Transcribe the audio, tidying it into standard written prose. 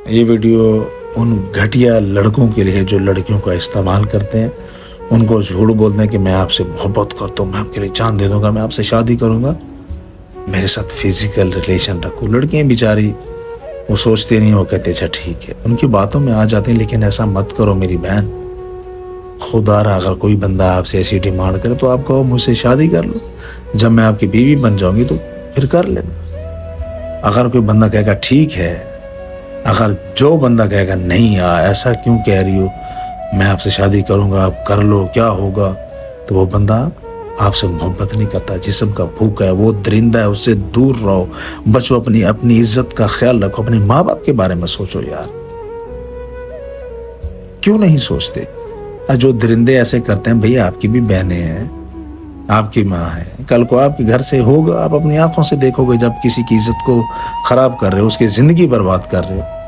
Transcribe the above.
یہ ویڈیو ان گھٹیا لڑکوں کے لیے جو لڑکیوں کا استعمال کرتے ہیں، ان کو جھوٹ بولتے ہیں کہ میں آپ سے محبت کرتا ہوں، میں آپ کے لیے جان دے دوں گا، میں آپ سے شادی کروں گا، میرے ساتھ فزیکل ریلیشن رکھو۔ لڑکیاں بیچاری وہ سوچتے نہیں، وہ کہتے اچھا ٹھیک ہے، ان کی باتوں میں آ جاتے ہیں، لیکن ایسا مت کرو میری بہن۔ خدا را اگر کوئی بندہ آپ سے ایسی ڈیمانڈ کرے تو آپ کہو مجھ سے شادی کر لو، جب میں آپ کی بیوی بن جاؤں گی تو پھر کر لینا۔ اگر کوئی بندہ کہے گا ٹھیک ہے، اگر جو بندہ کہے گا نہیں ایسا کیوں کہہ رہی ہو، میں آپ سے شادی کروں گا، آپ کر لو، کیا ہوگا، تو وہ بندہ آپ سے محبت نہیں کرتا، جسم کا بھوکا ہے، وہ درندہ ہے، اس سے دور رہو، بچو، اپنی عزت کا خیال رکھو، اپنے ماں باپ کے بارے میں سوچو یار، کیوں نہیں سوچتے؟ جو درندے ایسے کرتے ہیں، بھئی آپ کی بھی بہنیں ہیں، آپ کی ماں ہے، کل کو آپ کے گھر سے ہوگا، آپ اپنی آنکھوں سے دیکھو گے جب کسی کی عزت کو خراب کر رہے ہو، اس کی زندگی برباد کر رہے ہو۔